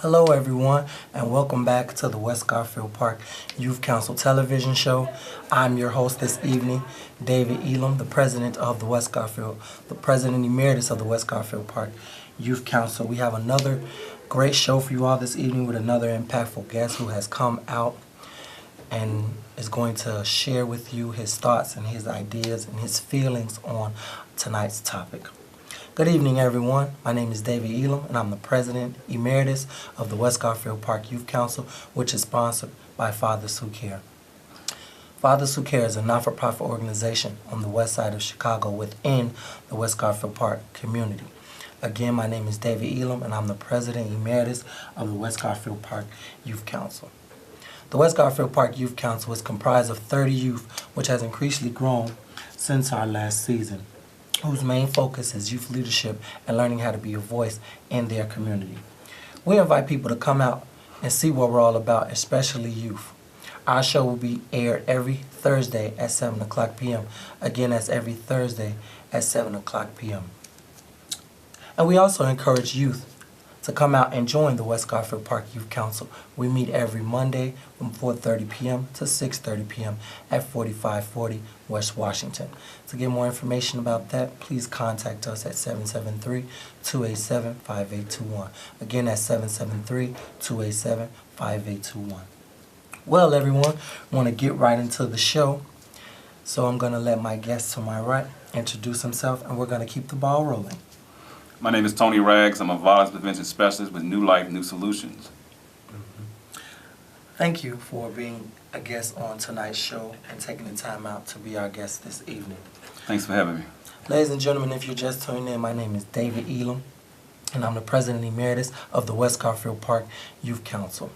Hello everyone and welcome back to the West Garfield Park Youth Council television show. I'm your host this evening, David Elam, the president of the West Garfield, the president emeritus of the West Garfield Park Youth Council. We have another great show for you all this evening with another impactful guest who has come out and is going to share with you his thoughts and his ideas and his feelings on tonight's topic. Good evening, everyone. My name is David Elam, and I'm the President Emeritus of the West Garfield Park Youth Council, which is sponsored by Fathers Who Care. Fathers Who Care is a not-for-profit organization on the west side of Chicago within the West Garfield Park community. Again, my name is David Elam, and I'm the President Emeritus of the West Garfield Park Youth Council. The West Garfield Park Youth Council is comprised of 30 youth, which has increasingly grown since our last season, whose main focus is youth leadership and learning how to be a voice in their community. We invite people to come out and see what we're all about, especially youth. Our show will be aired every Thursday at 7 o'clock p.m. Again, that's every Thursday at 7 o'clock p.m. And we also encourage youth to come out and join the West Garfield Park Youth Council. We meet every Monday from 4:30 p.m. to 6:30 p.m. at 4540 West Washington. To get more information about that, please contact us at 773-287-5821. Again, that's 773-287-5821. Well, everyone, I want to get right into the show. So I'm going to let my guest to my right introduce himself, and we're going to keep the ball rolling. My name is Tony Rags. I'm a violence prevention specialist with New Life, New Solutions. Thank you for being a guest on tonight's show and taking the time out to be our guest this evening. Thanks for having me. Ladies and gentlemen, if you're just tuning in, my name is David Elam, and I'm the President Emeritus of the West Garfield Park Youth Council.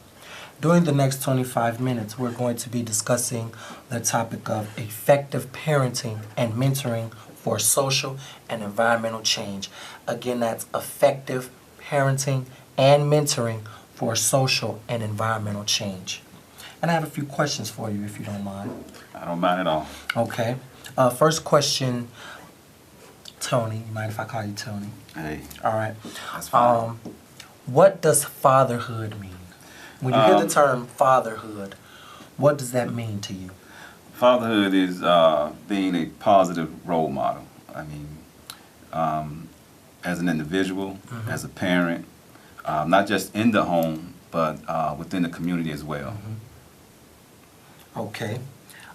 During the next 25 minutes, we're going to be discussing the topic of effective parenting and mentoring for social and environmental change. Again, that's effective parenting and mentoring for social and environmental change. And I have a few questions for you, if you don't mind. I don't mind at all. Okay. First question, Tony. You mind if I call you Tony? Hey. All right. That's fine. What does fatherhood mean? When you hear the term fatherhood, what does that mean to you? Fatherhood is being a positive role model. I mean, as an individual, as a parent, not just in the home, but within the community as well. Okay.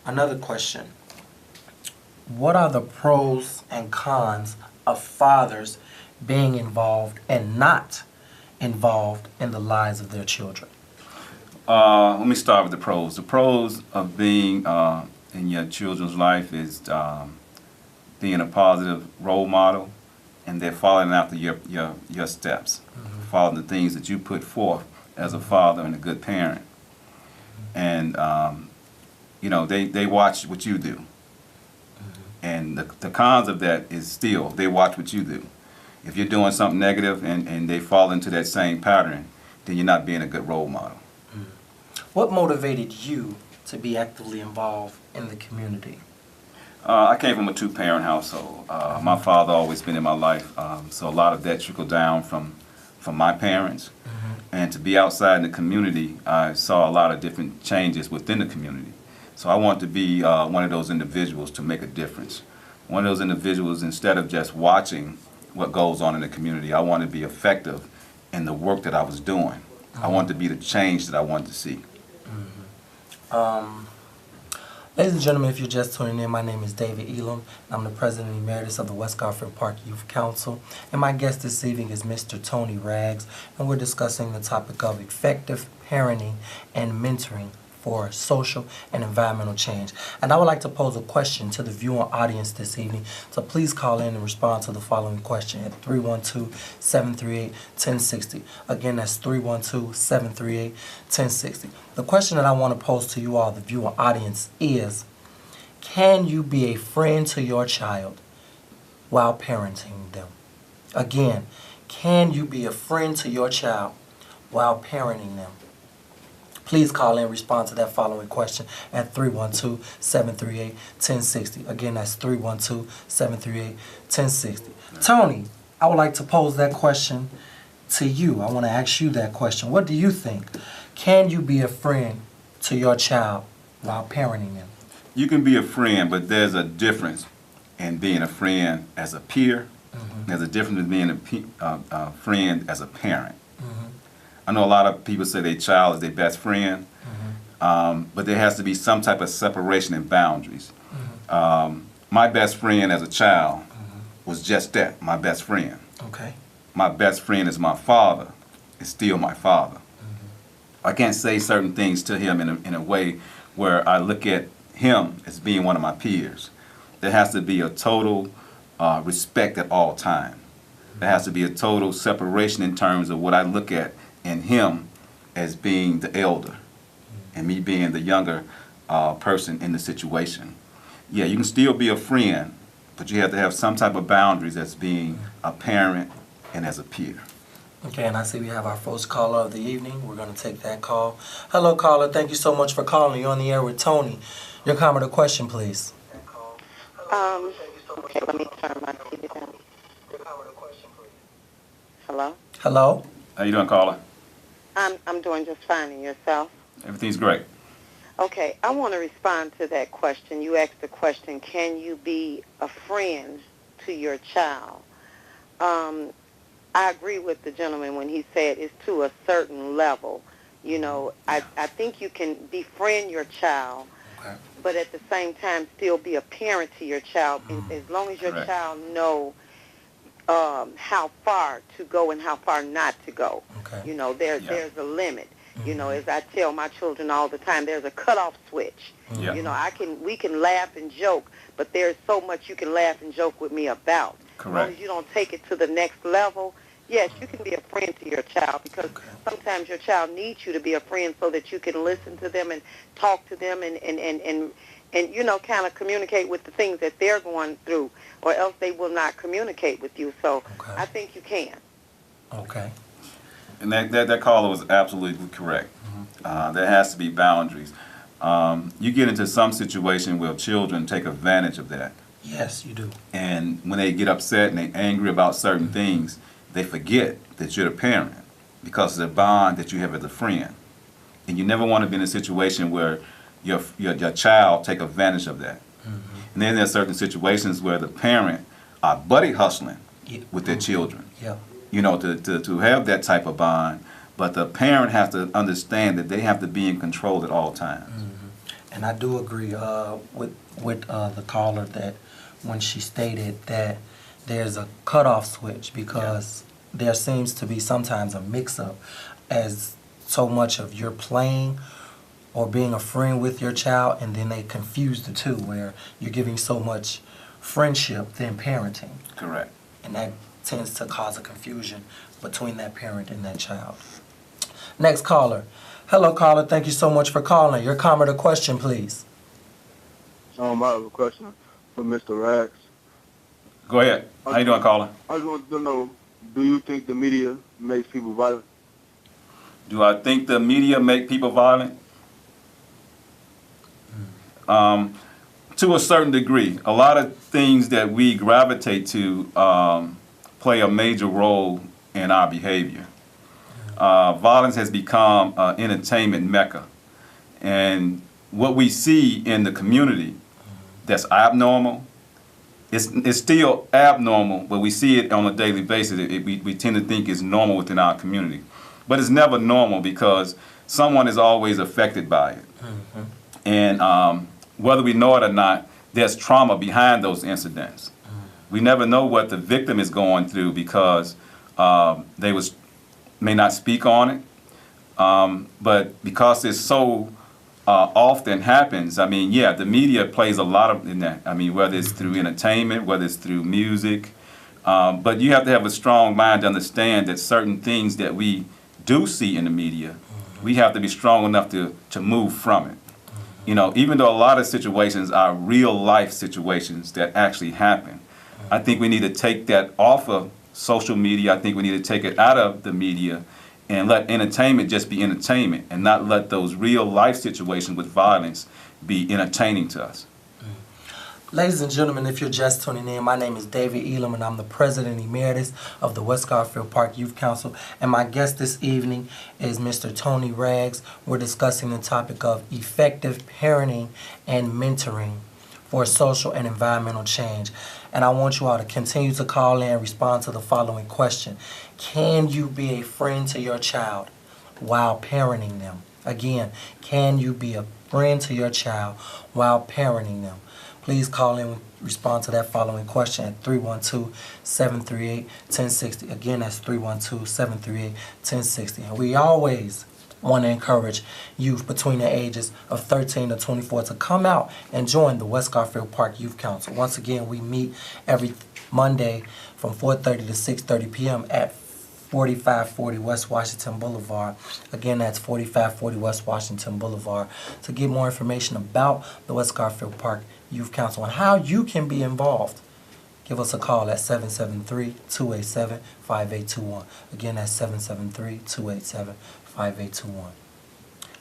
Another question. What are the pros and cons of fathers being involved and not involved in the lives of their children? Let me start with the pros. The pros of being in your children's life is being a positive role model, and they're following after your steps, following the things that you put forth as a father and a good parent. And they watch what you do. And the cons of that is still they watch what you do. If you're doing something negative and they fall into that same pattern, then you're not being a good role model. What motivated you to be actively involved in the community? I came from a two-parent household. My father always been in my life, so a lot of that trickled down from my parents. And to be outside in the community, I saw a lot of different changes within the community. So I want to be one of those individuals to make a difference. One of those individuals, instead of just watching what goes on in the community, I want to be effective in the work that I was doing. I want to be the change that I wanted to see. Ladies and gentlemen, if you're just tuning in, my name is David Elam. I'm the President Emeritus of the West Garfield Park Youth Council. And my guest this evening is Mr. Tony Rags. And we're discussing the topic of effective parenting and mentoring for social and environmental change. And I would like to pose a question to the viewing audience this evening. So please call in and respond to the following question at 312-738-1060. Again, that's 312-738-1060. The question that I want to pose to you all, the viewing audience, is: can you be a friend to your child while parenting them? Again, can you be a friend to your child while parenting them? Please call in and respond to that following question at 312-738-1060. Again, that's 312-738-1060. Tony, I would like to pose that question to you, I want to ask you that question. What do you think? Can you be a friend to your child while parenting them? You can be a friend, but there's a difference in being a friend as a peer. There's a difference in being a friend as a parent. I know a lot of people say their child is their best friend, but there has to be some type of separation and boundaries. My best friend as a child was just that, my best friend. Okay. My best friend is my father, is still my father. I can't say certain things to him in a way where I look at him as being one of my peers. There has to be a total respect at all times. There has to be a total separation in terms of what I look at in him as being the elder and me being the younger person in the situation. Yeah, you can still be a friend, but you have to have some type of boundaries as being a parent and as a peer. Okay, and I see we have our first caller of the evening. We're going to take that call. Hello, caller. Thank you so much for calling. You're on the air with Tony. Your comment or question, please. Okay, let me turn my TV down. Hello? Hello? How you doing, caller? I'm doing just fine, and yourself? Everything's great. Okay, I want to respond to that question. You asked the question, can you be a friend to your child? I agree with the gentleman when he said it's to a certain level. You know, I think you can befriend your child, but at the same time still be a parent to your child, as long as your child know how far to go and how far not to go. You know, there's a limit. You know, as I tell my children all the time, there's a cutoff switch. You know, we can laugh and joke, but there's so much you can laugh and joke with me about. As long as you don't take it to the next level, yes, you can be a friend to your child, because sometimes your child needs you to be a friend so that you can listen to them and talk to them and you know, kind of communicate with the things that they're going through, or else they will not communicate with you. So I think you can. Okay. And that caller was absolutely correct. There has to be boundaries. You get into some situation where children take advantage of that. Yes, you do. And when they get upset and they're angry about certain things, they forget that you're the parent because of the bond that you have as a friend. And you never want to be in a situation where your child take advantage of that. And then there's certain situations where the parent are buddy hustling with their children. You know, to have that type of bond, but the parent has to understand that they have to be in control at all times. And I do agree with the caller that when she stated that there's a cutoff switch, because there seems to be sometimes a mix-up, as so much of you're playing or being a friend with your child, and then they confuse the two, where you're giving so much friendship than parenting. Correct. And that tends to cause a confusion between that parent and that child. Next caller. Hello, caller. Thank you so much for calling. Your comment or question, please. I have a question for Mr. Rax. Go ahead. How you doing, caller? I just wanted to know, do you think the media makes people violent? Do I think the media make people violent? To a certain degree. A lot of things that we gravitate to play a major role in our behavior. Violence has become an entertainment mecca. And what we see in the community that's abnormal, it's still abnormal, but we see it on a daily basis. We tend to think it's normal within our community. But it's never normal, because someone is always affected by it. And whether we know it or not, there's trauma behind those incidents. We never know what the victim is going through, because they may not speak on it. But because it's so often happens, I mean, yeah, the media plays a lot in that. I mean, whether it's through entertainment, whether it's through music. But you have to have a strong mind to understand that certain things that we do see in the media, we have to be strong enough to move from it. You know, even though a lot of situations are real life situations that actually happen, I think we need to take that off of social media. I think we need to take it out of the media and let entertainment just be entertainment, and not let those real life situations with violence be entertaining to us. Ladies and gentlemen, if you're just tuning in, my name is David Elam, and I'm the President Emeritus of the West Garfield Park Youth Council. And my guest this evening is Mr. Tony Rags. We're discussing the topic of effective parenting and mentoring for social and environmental change. And I want you all to continue to call in and respond to the following question. Can you be a friend to your child while parenting them? Again, can you be a friend to your child while parenting them? Please call in and respond to that following question at 312-738-1060. Again, that's 312-738-1060. And we always want to encourage youth between the ages of 13 to 24 to come out and join the West Garfield Park Youth Council. Once again, we meet every Monday from 4:30 to 6:30 p.m. at 4540 West Washington Boulevard. Again, that's 4540 West Washington Boulevard. To get more information about the West Garfield Park Youth Council and how you can be involved, give us a call at 773-287-5821. Again, that's 773-287-5821.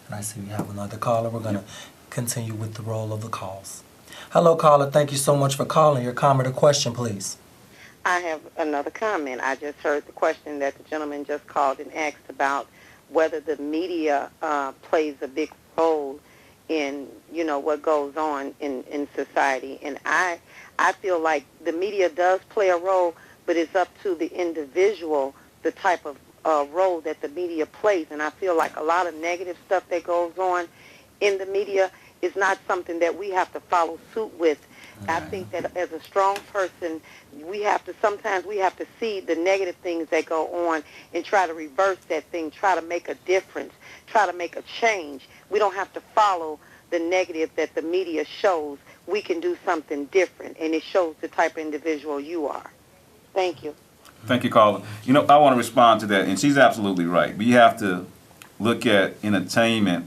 And I see we have another caller. We're going to continue with the roll of the calls. Hello, caller. Thank you so much for calling. Your comment or question, please. I have another comment. I just heard the question that the gentleman just called and asked about whether the media plays a big role in, what goes on in society. And I feel like the media does play a role, but it's up to the individual, the type of role that the media plays. And I feel like a lot of negative stuff that goes on in the media is not something that we have to follow suit with. I think that as a strong person, sometimes we have to see the negative things that go on and try to reverse that thing, try to make a difference, try to make a change. We don't have to follow the negative that the media shows. We can do something different, and it shows the type of individual you are. Thank you. Thank you, caller. I want to respond to that, and she's absolutely right. We have to look at entertainment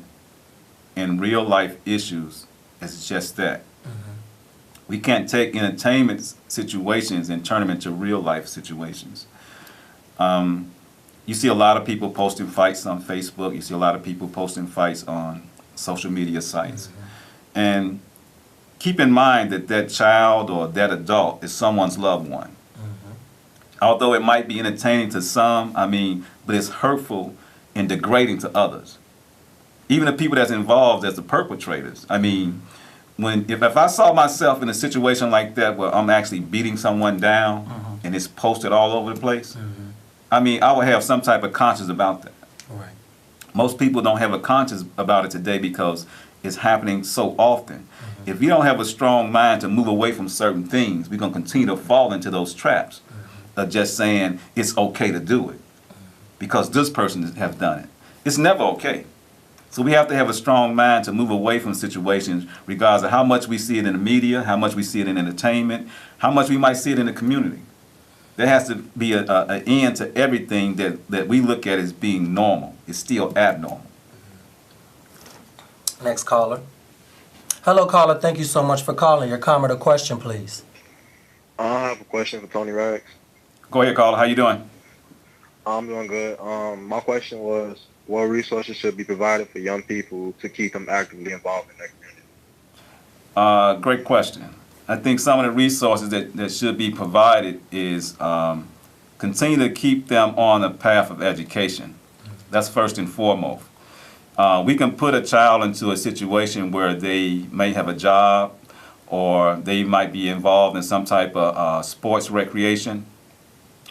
and real-life issues as just that. We can't take entertainment situations and turn them into real-life situations. You see a lot of people posting fights on Facebook. You see a lot of people posting fights on social media sites. And keep in mind that that child or that adult is someone's loved one. Although it might be entertaining to some, but it's hurtful and degrading to others. Even the people that's involved as the perpetrators. If I saw myself in a situation like that where I'm actually beating someone down and it's posted all over the place, I would have some type of conscience about that. Right. Most people don't have a conscience about it today because it's happening so often. If you don't have a strong mind to move away from certain things, we're going to continue to fall into those traps of just saying it's okay to do it because this person has done it. It's never okay. So we have to have a strong mind to move away from situations regardless of how much we see it in the media, how much we see it in entertainment, how much we might see it in the community. There has to be an end to everything that we look at as being normal. It's still abnormal. Next caller. Hello, caller. Thank you so much for calling. Your comment or question, please. I have a question for Tony Rags. Go ahead, caller. How you doing? I'm doing good. My question was, what resources should be provided for young people to keep them actively involved in their community? Great question. I think some of the resources that should be provided is continue to keep them on the path of education. That's first and foremost. We can put a child into a situation where they may have a job or they might be involved in some type of sports recreation.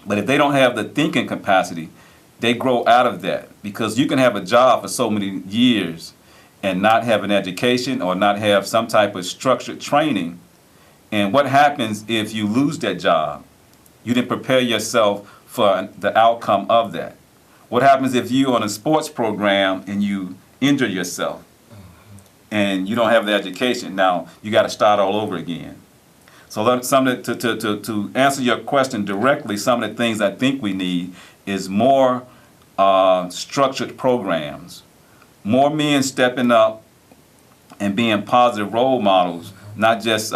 But if they don't have the thinking capacity, they grow out of that, because you can have a job for so many years and not have an education or not have some type of structured training. And what happens if you lose that job? You didn't prepare yourself for the outcome of that. What happens if you're on a sports program and you injure yourself and you don't have the education? Now you got to start all over again. So to answer your question directly, some of the things I think we need is more structured programs, more men stepping up and being positive role models, not just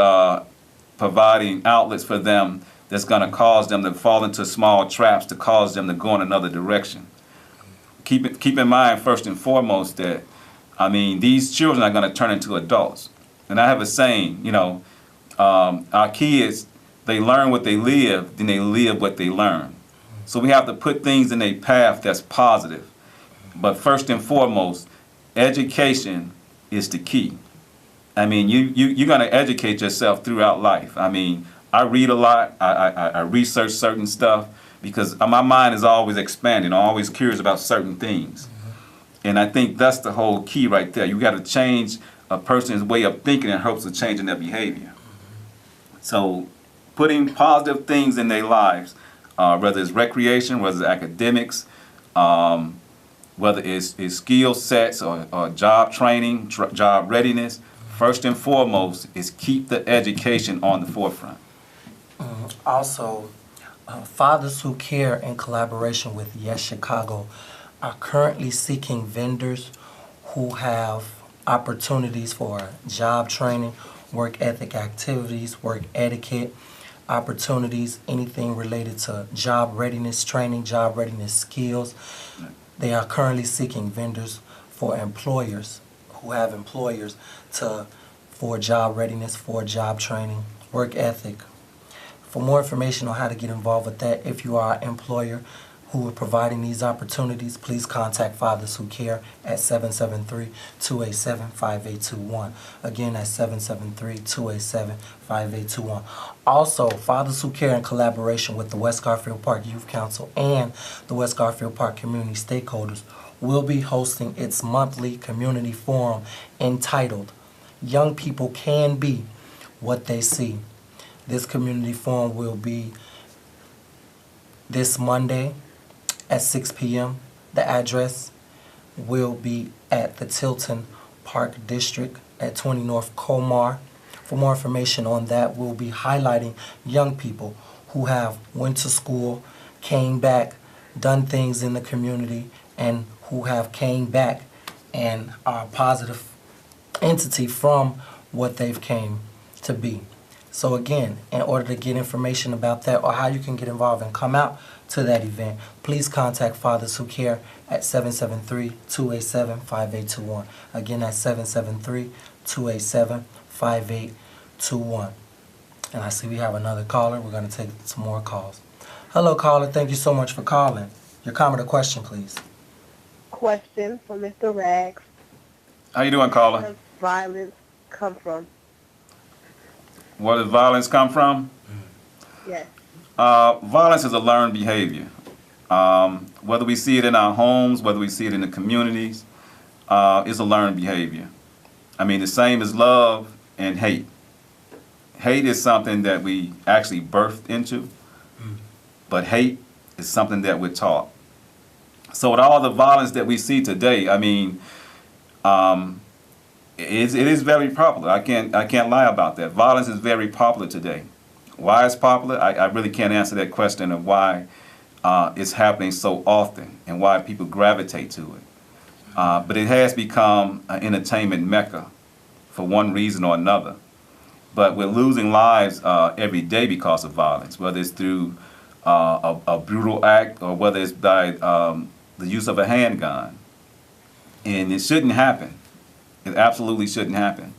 providing outlets for them that's going to cause them to fall into small traps to cause them to go in another direction. Keep in mind, first and foremost, that, these children are going to turn into adults. And I have a saying, our kids, they learn what they live, then they live what they learn. So we have to put things in a path that's positive. But first and foremost, education is the key. I mean, you're going to educate yourself throughout life. I mean, I read a lot. I research certain stuff because my mind is always expanding. I'm always curious about certain things. And I think that's the whole key right there. You got to change a person's way of thinking in hopes of changing their behavior. So putting positive things in their lives, whether it's recreation, whether it's academics, whether it's skill sets or job training, job readiness, first and foremost is keep the education on the forefront. Also, Fathers Who Care, in collaboration with Yes Chicago, are currently seeking vendors who have opportunities for job training, work ethic activities, work etiquette, opportunities, anything related to job readiness training, job readiness skills. They are currently seeking vendors for employers who have employers for job readiness, for job training, work ethic. For more information on how to get involved with that, if you are an employer who are providing these opportunities, please contact Fathers Who Care at 773-287-5821. Again, that's 773-287-5821. Also, Fathers Who Care, in collaboration with the West Garfield Park Youth Council and the West Garfield Park community stakeholders, will be hosting its monthly community forum entitled Young People Can Be What They See. This community forum will be this Monday at 6 p.m. The address will be at the Tilton Park District at 20 North Comar. For more information on that, we'll be highlighting young people who have went to school, came back, done things in the community, and who have came back and are a positive entity from what they've came to be. So again, in order to get information about that or how you can get involved and come out to that event, please contact Fathers Who Care at 773-287-5821. Again, that's 773-287-5821. And I see we have another caller. We're going to take some more calls. Hello, caller. Thank you so much for calling. Your comment or question, please. Question for Mr. Rags. How you doing, caller? Where does violence come from? Where does violence come from? Yes. Violence is a learned behavior. Whether we see it in our homes, whether we see it in the communities, it's a learned behavior. I mean, the same as love and hate. Hate is something that we actually birthed into, but hate is something that we're taught. So with all the violence that we see today, I mean, it is very popular. I can't lie about that. Violence is very popular today. Why it's popular? I really can't answer that question of why it's happening so often and why people gravitate to it. But it has become an entertainment mecca for one reason or another. But we're losing lives every day because of violence, whether it's through a brutal act or whether it's by the use of a handgun. And it shouldn't happen. It absolutely shouldn't happen.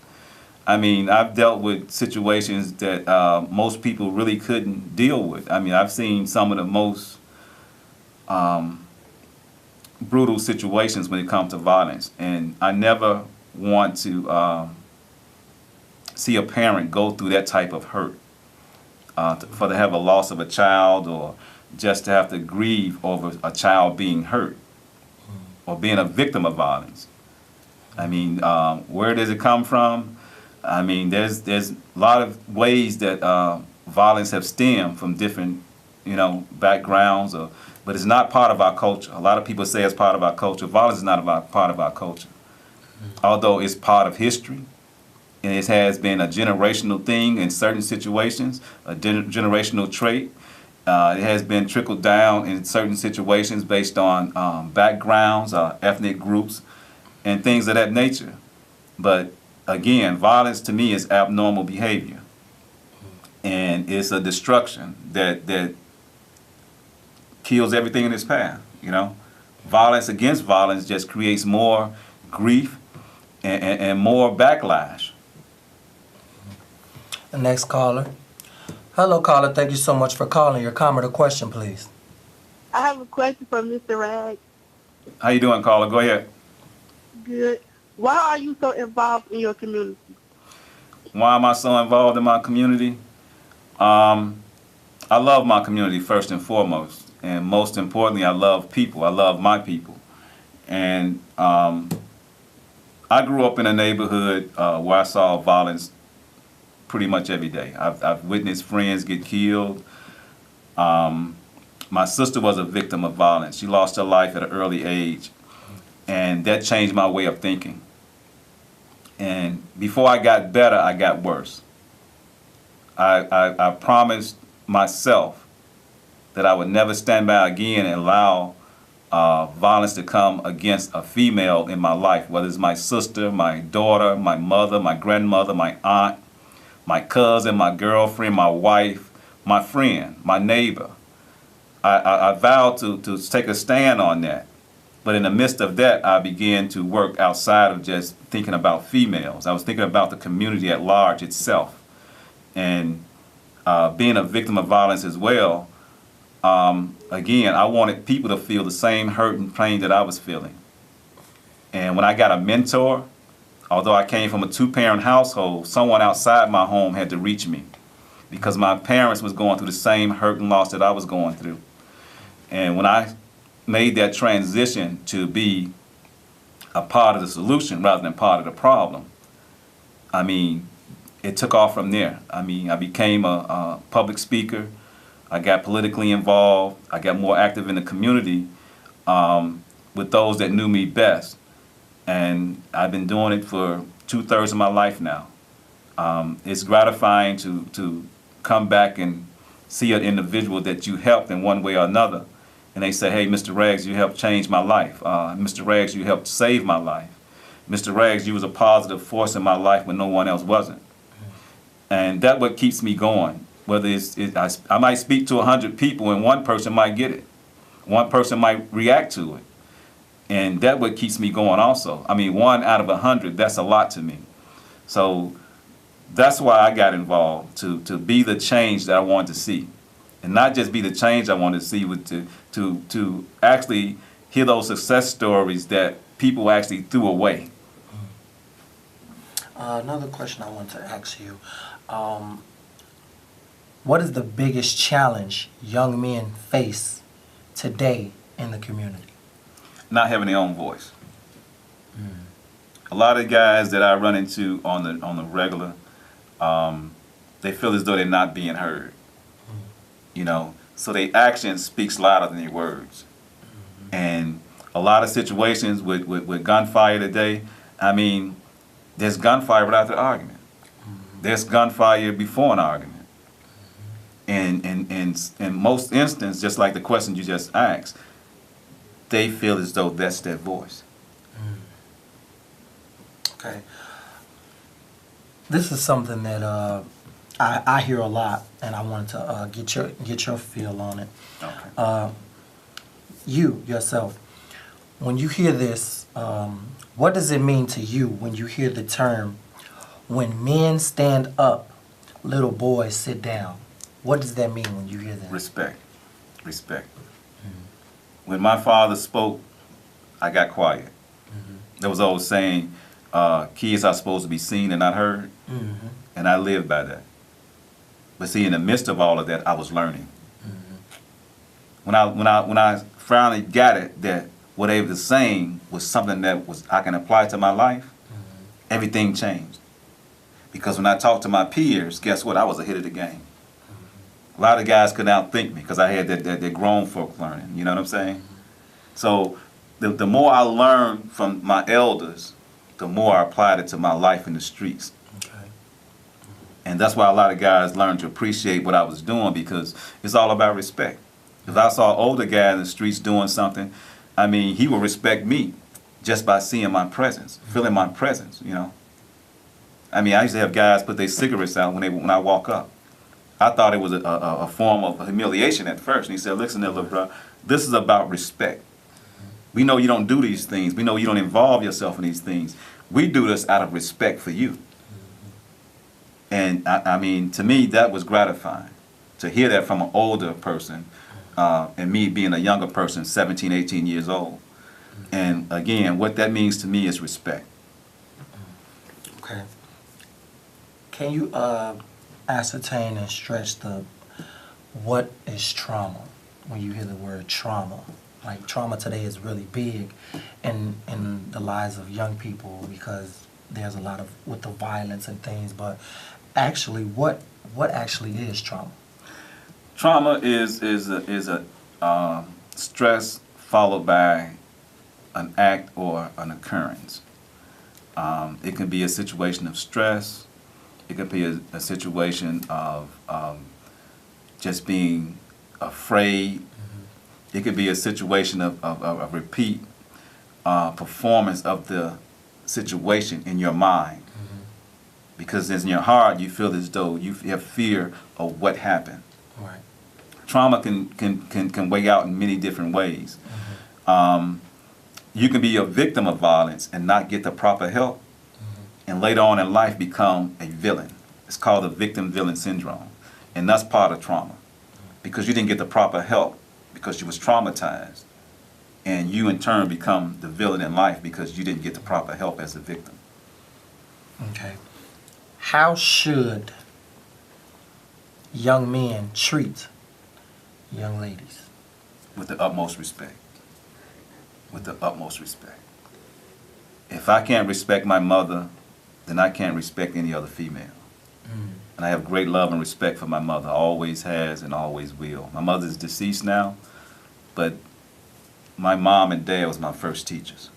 I mean, I've dealt with situations that most people really couldn't deal with. I mean, I've seen some of the most brutal situations when it comes to violence. And I never want to see a parent go through that type of hurt. For to have a loss of a child or just to have to grieve over a child being hurt or being a victim of violence. I mean, where does it come from? I mean, there's a lot of ways that violence have stemmed from different, backgrounds, but it's not part of our culture. A lot of people say it's part of our culture. Violence is not part of our culture, although it's part of history, and it has been a generational thing in certain situations, a generational trait. It has been trickled down in certain situations based on backgrounds, ethnic groups, and things of that nature. But again, violence to me is abnormal behavior, and it's a destruction that kills everything in its path. Violence against violence just creates more grief and more backlash. The next caller. Hello, caller. Thank you so much for calling. Your comment or question, please. I have a question for Mr. Rag. How you doing, caller? Go ahead. Good. Why are you so involved in your community? Why am I so involved in my community? I love my community first and foremost, and most importantly, I love people. I love my people, and I grew up in a neighborhood where I saw violence pretty much every day. I've witnessed friends get killed. My sister was a victim of violence. She lost her life at an early age, and that changed my way of thinking. And before I got better, I got worse. I promised myself that I would never stand by again and allow violence to come against a female in my life, whether it's my sister, my daughter, my mother, my grandmother, my aunt, my cousin, my girlfriend, my wife, my friend, my neighbor. I vowed to take a stand on that. But in the midst of that, I began to work outside of just thinking about females. I was thinking about the community at large itself. And being a victim of violence as well, again, I wanted people to feel the same hurt and pain that I was feeling. And when I got a mentor, although I came from a two-parent household, someone outside my home had to reach me because my parents was going through the same hurt and loss that I was going through. And when I made that transition to be a part of the solution rather than part of the problem, I mean, it took off from there. I mean, I became a public speaker. I got politically involved. I got more active in the community with those that knew me best. And I've been doing it for 2/3 of my life now. It's gratifying to come back and see an individual that you helped in one way or another. And they say, hey, Mr. Rags, you helped change my life. Mr. Rags, you helped save my life. Mr. Rags, you was a positive force in my life when no one else wasn't. And that's what keeps me going. Whether I might speak to 100 people and one person might get it. One person might react to it. And that's what keeps me going also. I mean, 1 out of 100, that's a lot to me. So that's why I got involved, to be the change that I wanted to see. And not just be the change I wanted to see, but to actually hear those success stories that people actually threw away. Another question I want to ask you. What is the biggest challenge young men face today in the community? Not having their own voice. A lot of guys that I run into on the regular, they feel as though they're not being heard. You know, so their action speaks louder than their words. And a lot of situations with gunfire today, I mean, there's gunfire without the argument. There's gunfire before an argument. And in most instances, just like the question you just asked, they feel as though that's their voice. Okay. This is something that I hear a lot, and I wanted to get your feel on it. Okay. You yourself, when you hear this, what does it mean to you when you hear the term, when men stand up, little boys sit down? What does that mean when you hear that? Respect. Respect. When my father spoke, I got quiet. There was always saying, kids are supposed to be seen and not heard, and I lived by that. But see, in the midst of all of that, I was learning. When I finally got it that what they were saying was something that I can apply to my life, everything changed. Because when I talked to my peers, guess what? I was ahead of the game. A lot of guys could outthink me because I had that grown folk learning. You know what I'm saying? So the more I learned from my elders, the more I applied it to my life in the streets. Okay. And that's why a lot of guys learned to appreciate what I was doing, because it's all about respect. If I saw an older guy in the streets doing something, I mean, he would respect me just by seeing my presence, feeling my presence, you know. I mean, I used to have guys put their cigarettes out when I walk up. I thought it was a form of humiliation at first. And he said, listen there, little bro, this is about respect. We know you don't do these things. We know you don't involve yourself in these things. We do this out of respect for you. And I mean, to me, that was gratifying to hear that from an older person, and me being a younger person, 17, 18 years old. And again, what that means to me is respect. Okay. Can you ascertain and stretch what is trauma when you hear the word trauma? Like, trauma today is really big in the lives of young people because there's a lot of with the violence and things. But actually, what actually is trauma? Trauma is a stress followed by an act or an occurrence. It can be a situation of stress. It could be a situation of just being afraid. It could be a situation of a repeat performance of the situation in your mind. Because in your heart you feel as though you have fear of what happened. Right. Trauma can weigh out in many different ways. You can be a victim of violence and not get the proper help, and later on in life become a villain. It's called the victim-villain syndrome, and that's part of trauma, because you didn't get the proper help because you was traumatized, and you in turn become the villain in life because you didn't get the proper help as a victim. Okay. How should young men treat young ladies? With the utmost respect. With the utmost respect. If I can't respect my mother, then I can't respect any other female. And I have great love and respect for my mother, always has and always will. My mother is deceased now, but my mom and dad was my first teachers.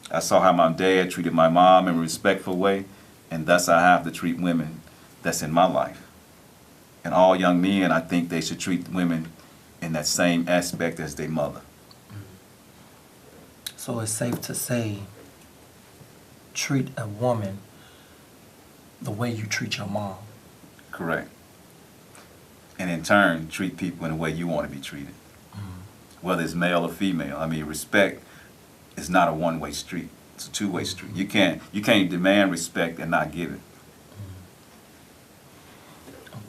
I saw how my dad treated my mom in a respectful way, and thus I have to treat women that's in my life. And all young men, I think they should treat women in that same aspect as their mother. So it's safe to say, treat a woman the way you treat your mom. Correct. And in turn, treat people in the way you want to be treated. Whether it's male or female. I mean, respect is not a one-way street. It's a two-way street. You can't demand respect and not give it.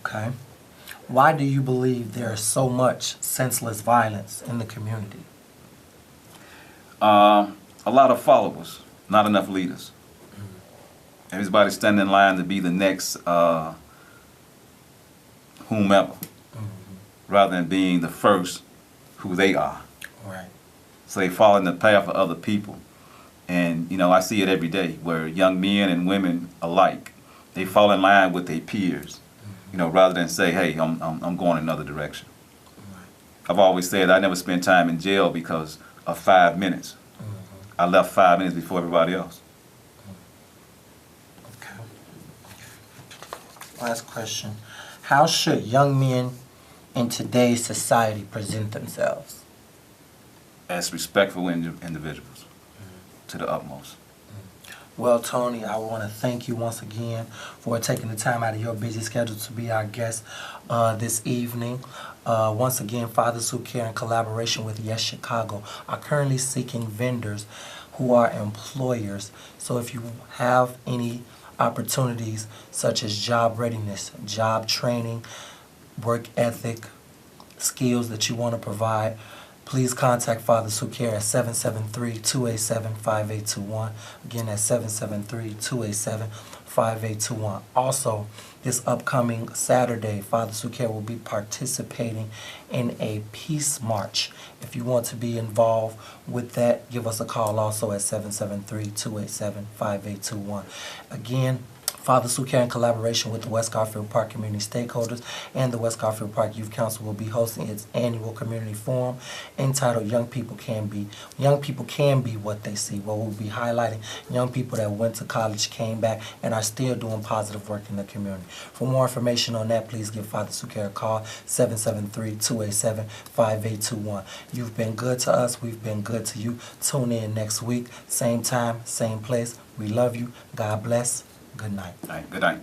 Okay. Why do you believe there is so much senseless violence in the community? A lot of followers, not enough leaders. Everybody's standing in line to be the next whomever, rather than being the first who they are. Right. So they fall in the path of other people. And, you know, I see it every day where young men and women alike, they fall in line with their peers, you know, rather than say, hey, I'm going another direction. Right. I've always said I never spent time in jail because of 5 minutes. I left 5 minutes before everybody else. Okay. Last question. How should young men in today's society present themselves? As respectful individuals, to the utmost. Well, Tony, I want to thank you once again for taking the time out of your busy schedule to be our guest this evening. Once again, Fathers Who Care, in collaboration with Yes Chicago, are currently seeking vendors who are employers. So if you have any opportunities such as job readiness, job training, work ethic, skills that you want to provide, please contact Fathers Who Care at 773-287-5821. Again, at 773-287-5821. Also, this upcoming Saturday, Fathers Who Care will be participating in a peace march. If you want to be involved with that, give us a call also at 773-287-5821. Again, Fathers Who Care, in collaboration with the West Garfield Park community stakeholders and the West Garfield Park Youth Council, will be hosting its annual community forum entitled Young People Can Be What They See, where we'll be highlighting young people that went to college, came back, and are still doing positive work in the community. For more information on that, please give Fathers Who Care a call, 773-287-5821. You've been good to us. We've been good to you. Tune in next week, same time, same place. We love you. God bless. Good night. All right, good night.